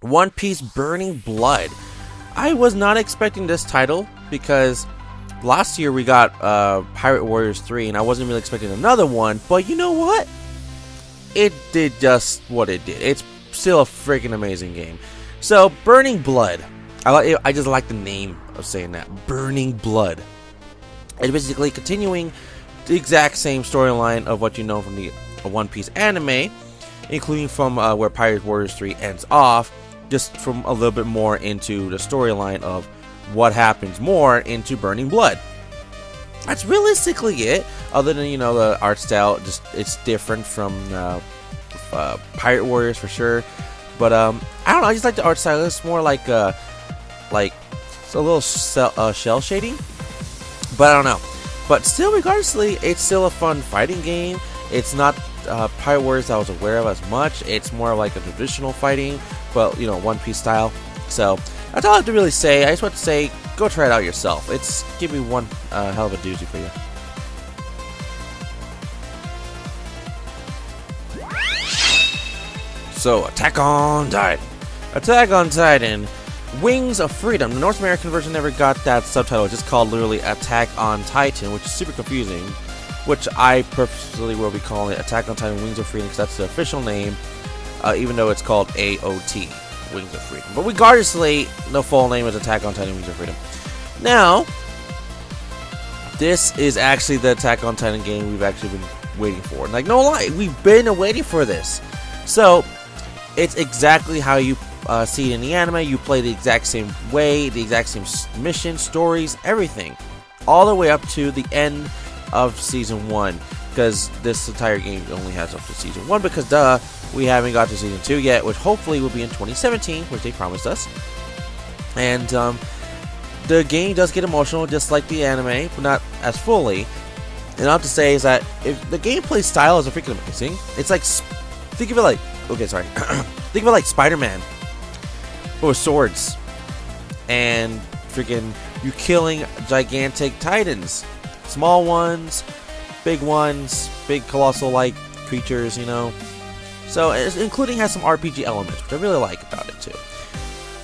One Piece Burning Blood. I was not expecting this title because last year we got Pirate Warriors 3 and I wasn't really expecting another one, but you know what? It did just what it did. It's still a freaking amazing game. So, Burning Blood. I just like the name of saying that. Burning Blood. It's basically continuing the exact same storyline of what you know from the One Piece anime, including from where Pirate Warriors 3 ends off, just from a little bit more into the storyline of what happens more into Burning Blood. That's realistically it, other than, you know, the art style. Just it's different from Pirate Warriors for sure. But I don't know, I just like the art style. It's more like it's a little shell shading, but I don't know. But still, regardlessly, it's still a fun fighting game. It's not Pirate Warriors I was aware of as much. It's more like a traditional fighting, but, you know, One Piece style. So that's all I have to really say. I just want to say, go try it out yourself. It's give me one hell of a doozy for you. So, Attack on Titan. Attack on Titan. Wings of Freedom. The North American version never got that subtitle. It's just called literally Attack on Titan, which is super confusing. Which I purposely will be calling it Attack on Titan Wings of Freedom because that's the official name, even though it's called AOT, Wings of Freedom. But regardlessly, the full name is Attack on Titan Wings of Freedom. Now, this is actually the Attack on Titan game we've actually been waiting for. Like, no lie, we've been waiting for this. So, it's exactly how you see it in the anime. You play the exact same way, the exact same mission, stories, everything. All the way up to the end of Season 1. Because this entire game only has up to Season 1. Because, duh, we haven't got to Season 2 yet. Which hopefully will be in 2017. Which they promised us. And, the game does get emotional just like the anime. But not as fully. And all I have to say is that if the gameplay style is freaking amazing. It's like, think of it like, okay, sorry. Think of it like Spider-Man, but with swords, and freaking you killing gigantic titans, small ones, big colossal-like creatures, you know. So, including has some RPG elements, which I really like about it too.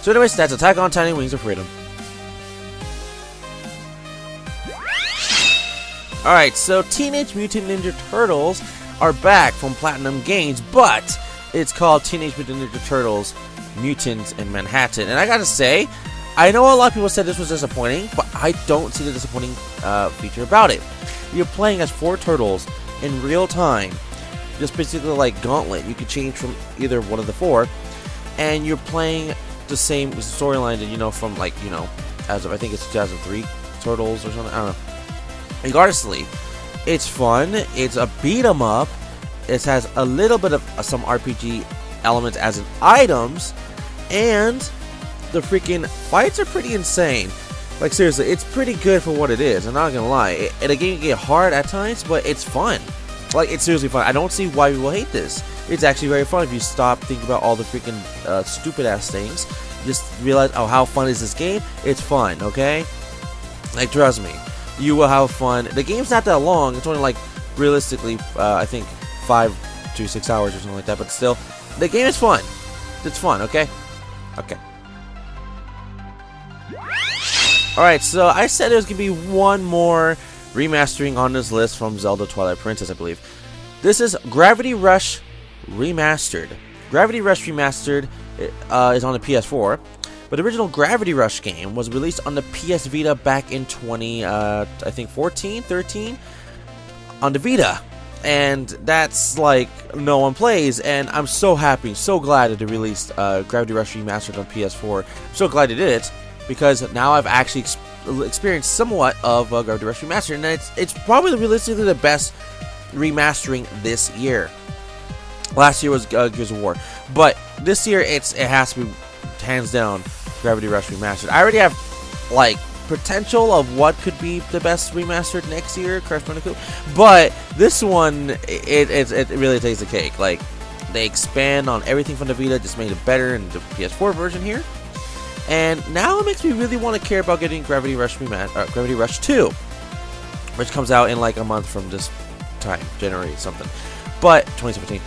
So, anyways, that's Attack on Titan Wings of Freedom. All right, so Teenage Mutant Ninja Turtles are back from Platinum Games, but it's called Teenage Mutant Ninja Turtles Mutants in Manhattan. And I gotta say, I know a lot of people said this was disappointing, but I don't see the disappointing feature about it. You're playing as 4 turtles in real time, just basically like Gauntlet. You can change from either one of the 4, and you're playing the same storyline that you know from, like, you know, as of I think it's 2003 Turtles or something. I don't know. Regardlessly, it's fun. It's a beat 'em up. It has a little bit of some RPG elements as in items, and the freaking fights are pretty insane. Like, seriously, it's pretty good for what it is. I'm not gonna lie. And the game can get hard at times, but it's fun. Like, it's seriously fun. I don't see why people hate this. It's actually very fun if you stop thinking about all the freaking stupid ass things. Just realize, oh, how fun is this game? It's fun, okay? Like, trust me, you will have fun. The game's not that long. It's only like realistically, I think 5 to 6 hours or something like that, but still, the game is fun. It's fun, okay? Okay. Alright, so I said there's gonna be one more remastering on this list from Zelda Twilight Princess, I believe. This is Gravity Rush Remastered. Gravity Rush Remastered is on the PS4, but the original Gravity Rush game was released on the PS Vita back in 13 on the Vita. And that's like no one plays, and I'm so happy, so glad that they released Gravity Rush Remastered on PS4. I'm so glad they did it, because now I've actually experienced somewhat of Gravity Rush Remastered, and it's probably realistically the best remastering this year. Last year was Gears of War, but this year it has to be hands down Gravity Rush Remastered. I already have like potential of what could be the best remastered next year, Crash Bandicoot, but this one it really takes the cake. Like, they expand on everything from the Vita, just made it better in the PS4 version here, and now it makes me really want to care about getting Gravity Rush 2, which comes out in like a month from this time, January something, but 2017.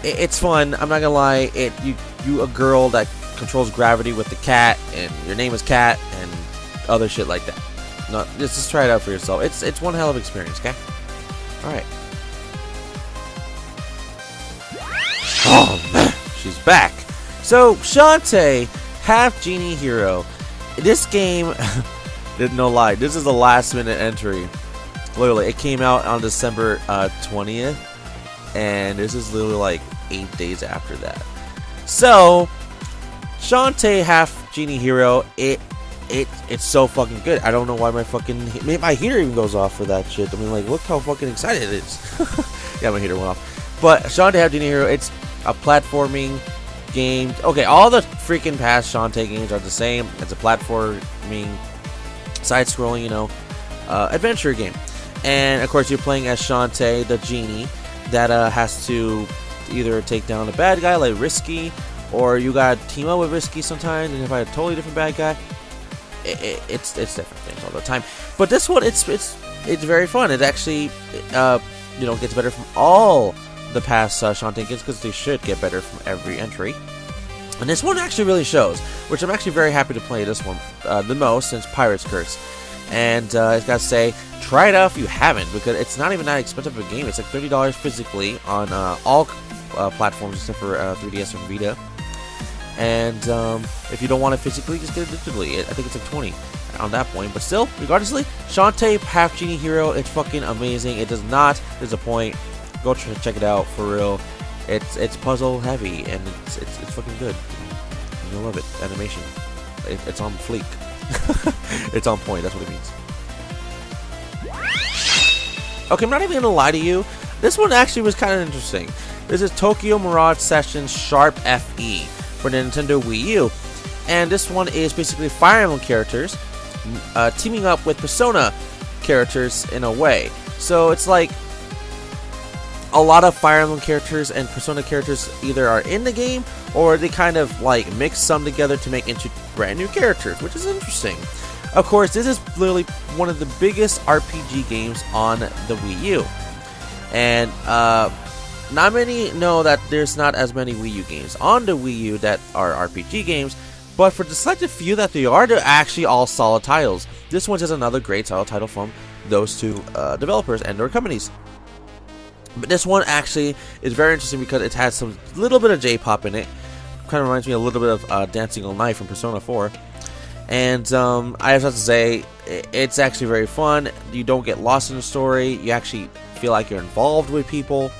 It's fun. I'm not gonna lie. You a girl that controls gravity with the cat, and your name is Cat, and other shit like that. No, just try it out for yourself. It's one hell of an experience, okay? Alright. Oh man, she's back. So, Shantae, HalfGenie Hero. This game, no lie, this is a last minute entry. Literally, it came out on December 20th, and this is literally like 8 days after that. So, Shantae HalfGenie Hero, it's so fucking good. I don't know why my heater even goes off for that shit. I mean, like, look how fucking excited it is. Yeah, my heater went off. But Shantae HalfGenie Hero, it's a platforming game. Okay, all the freaking past Shantae games are the same. It's a platforming, side-scrolling, you know, adventure game. And of course, you're playing as Shantae, the genie, that has to either take down a bad guy like Risky, or you gotta team up with Risky sometimes and fight a totally different bad guy. It's different things all the time. But this one, it's very fun. It actually, you know, gets better from all the past Shantae games, because they should get better from every entry. And this one actually really shows, which I'm actually very happy to play this one the most since Pirate's Curse. And I gotta say, try it out if you haven't, because it's not even that expensive of a game. It's like $30 physically on all platforms except for 3DS and Vita. And if you don't want it physically, just get it digitally. I think it's like 20 on that point. But still, regardlessly, Shantae HalfGenie Hero, it's fucking amazing. It does not disappoint. Go check it out for real. It's puzzle heavy, and it's fucking good. You'll love it. Animation, it's on fleek. It's on point. That's what it means. Okay, I'm not even gonna lie to you. This one actually was kind of interesting. This is Tokyo Mirage Sessions Sharp FE for the Nintendo Wii U, and this one is basically Fire Emblem characters teaming up with Persona characters in a way. So it's like a lot of Fire Emblem characters and Persona characters either are in the game, or they kind of like mix some together to make into brand new characters, which is interesting. Of course, this is literally one of the biggest RPG games on the Wii U, and not many know that there's not as many Wii U games on the Wii U that are RPG games, but for the selected few that they are, they're actually all solid titles. This one is another great solid title from those two developers and their companies. But this one actually is very interesting because it has some little bit of J-pop in it. Kind of reminds me a little bit of Dancing All Night from Persona 4. And I have to say, it's actually very fun. You don't get lost in the story. You actually feel like you're involved with people.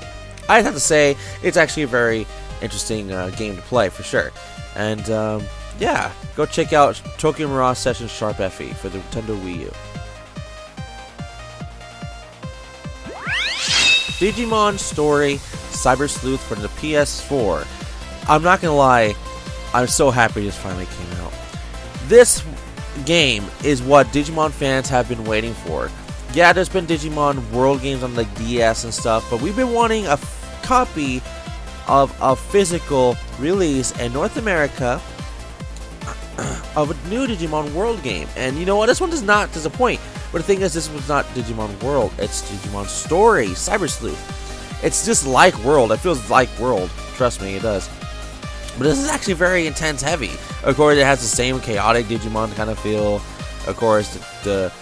I have to say, it's actually a very interesting game to play for sure. And yeah, go check out Tokyo Mirage Sessions Sharp FE for the Nintendo Wii U. Digimon Story Cybersleuth for the PS4. I'm not gonna lie, I'm so happy this finally came out. This game is what Digimon fans have been waiting for. Yeah, there's been Digimon World games on the DS and stuff, but we've been wanting a copy of a physical release in North America of a new Digimon World game. And you know what? This one does not disappoint. But the thing is, this was not Digimon World. It's Digimon Story Cybersleuth. It's just like World. It feels like World. Trust me, it does. But this is actually very intense heavy. Of course, it has the same chaotic Digimon kind of feel. Of course, the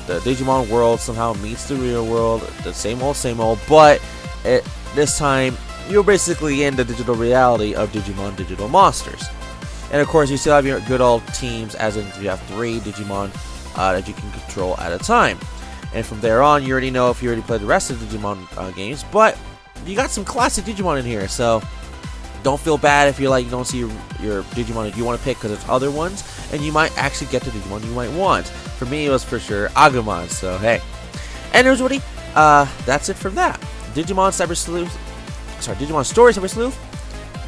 Digimon World somehow meets the real world. The same old. But this time, you're basically in the digital reality of Digimon Digital Monsters. And of course, you still have your good old teams, as in you have 3 Digimon that you can control at a time. And from there on, you already know if you already played the rest of the Digimon games, but you got some classic Digimon in here, so don't feel bad if you're like you don't see your Digimon that you want to pick, because there's other ones, and you might actually get the Digimon you might want. For me, it was for sure Agumon, so hey. And everybody, that's it for that. Digimon Story Cybersleuth,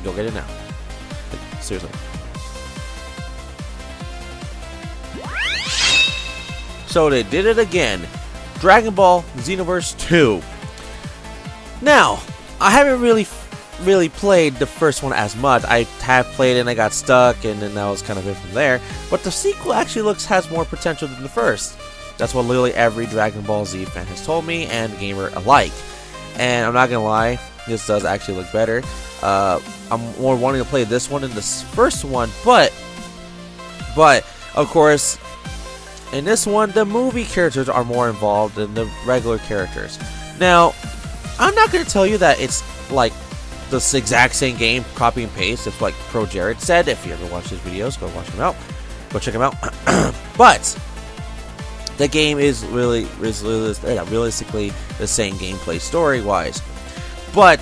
go get it now. Like, seriously. So they did it again. Dragon Ball Xenoverse 2. Now, I haven't really played the first one as much. I have played it and I got stuck, and then that was kind of it from there. But the sequel actually has more potential than the first. That's what literally every Dragon Ball Z fan has told me, and gamer alike. And I'm not gonna lie, this does actually look better. I'm more wanting to play this one than this first one, but of course, in this one, the movie characters are more involved than the regular characters. Now, I'm not going to tell you that it's like this exact same game, copy and paste. It's like Pro Jared said. If you ever watch his videos, go watch them out. Go check them out. But the game is realistically the same gameplay story-wise. But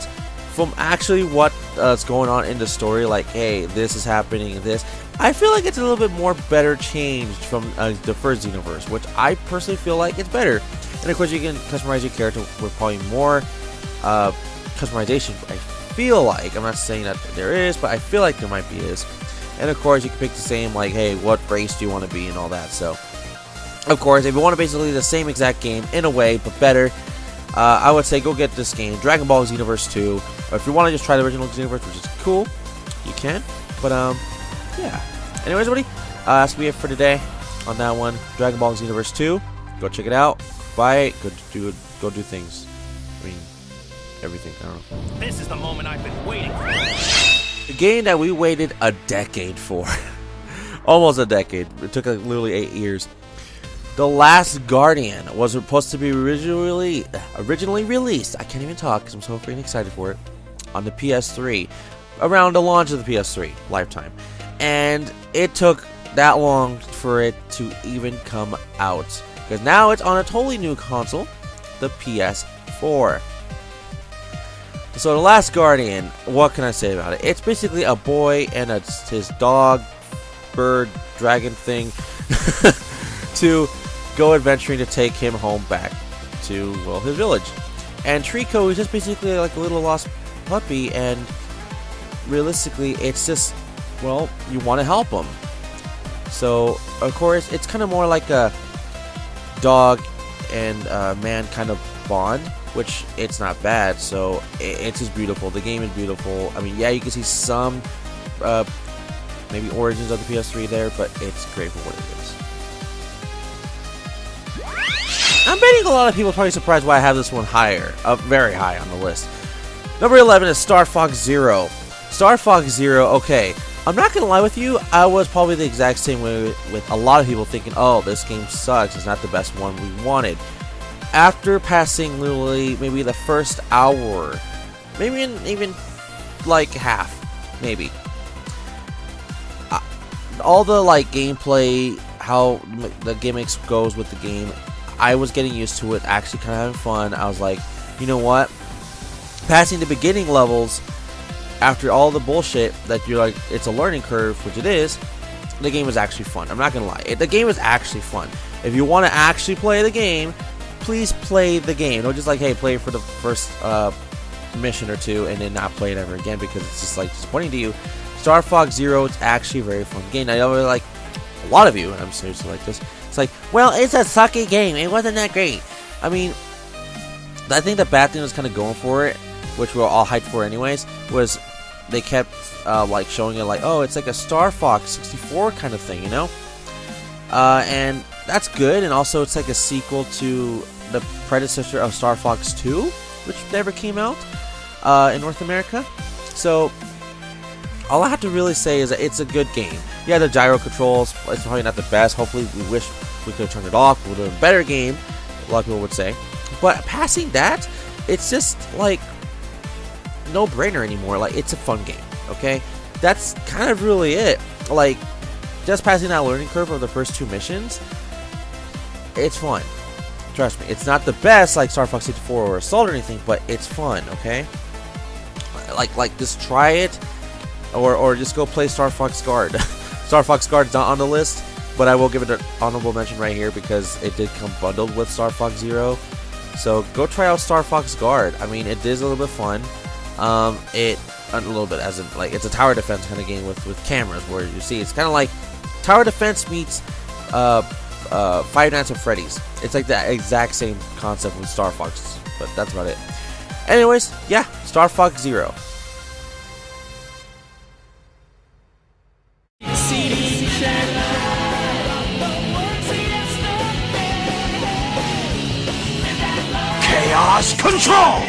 from actually what's going on in the story, like, hey, this is happening, this, I feel like it's a little bit more better changed from the first Xenoverse, which I personally feel like it's better. And of course, you can customize your character with probably more customization. I feel like, I'm not saying that there is, but I feel like there might be is. And of course, you can pick the same, like, hey, what race do you want to be and all that. So, of course, if you want to basically the same exact game in a way, but better, I would say go get this game, Dragon Ball Xenoverse 2. Or if you want to just try the original Xenoverse, which is cool, you can. But, yeah. Anyways, everybody, that's going to be it for today on that one. Dragon Ball Xenoverse 2. Go check it out. Buy it. Go do things. I mean, everything. I don't know. This is the moment I've been waiting for. A game that we waited a decade for. Almost a decade. It took like literally 8 years. The Last Guardian was supposed to be originally released. I can't even talk because I'm so freaking excited for it. On the PS3. Around the launch of the PS3 lifetime. And it took that long for it to even come out. Because now it's on a totally new console. The PS4. So The Last Guardian, what can I say about it? It's basically a boy and his dog, bird, dragon thing to go adventuring to take him home back to, well, his village. And Trico is just basically like a little lost puppy, and realistically, it's just, well, you want to help him. So, of course, it's kind of more like a dog and man kind of bond, which it's not bad. So it's just beautiful. The game is beautiful. I mean, yeah, you can see some maybe origins of the PS3 there, but it's great for what it is. I'm betting a lot of people are probably surprised why I have this one higher, very high on the list. Number 11 is Star Fox Zero. Star Fox Zero, okay, I'm not gonna lie with you, I was probably the exact same way with a lot of people thinking, oh, this game sucks, it's not the best one we wanted. After passing literally maybe the first hour, maybe even like half, maybe, all the like gameplay, how the gimmicks goes with the game, I was getting used to it, actually kind of having fun. I was like, you know what, passing the beginning levels after all the bullshit that you're like, it's a learning curve, which it is, the game was actually fun. I'm not gonna lie, the game was actually fun. If you want to actually play the game, please play the game. Don't just like, hey, play it for the first mission or two and then not play it ever again because it's just like disappointing to you. Star Fox Zero, it's actually a very fun game. I know, like, a lot of you, and I'm seriously like this, it's like, well, it's a sucky game, it wasn't that great. I mean, I think the bad thing was kind of going for it, which we were all hyped for anyways, was they kept like showing it like, oh, it's like a Star Fox 64 kind of thing, you know? And that's good, and also it's like a sequel to the predecessor of Star Fox 2, which never came out in North America. So all I have to really say is that it's a good game. Yeah, the gyro controls, it's probably not the best. Hopefully we wish we could have turned it off. It would have been a better game, a lot of people would say. But passing that, it's just like no brainer anymore. Like, it's a fun game, okay? That's kind of really it. Like, just passing that learning curve of the first two missions, it's fun. Trust me, it's not the best like Star Fox 64 or Assault or anything, but it's fun, okay? Like just try it, or just go play Star Fox Guard. Star Fox Guard's not on the list, but I will give it an honorable mention right here because it did come bundled with Star Fox Zero. So go try out Star Fox Guard. I mean, it is a little bit fun. A little bit, as in, like, it's a tower defense kind of game with cameras, where you see it's kind of like tower defense meets Five Nights at Freddy's. It's like the exact same concept with Star Fox, but that's about it. Anyways, yeah, Star Fox Zero. Chaos Control!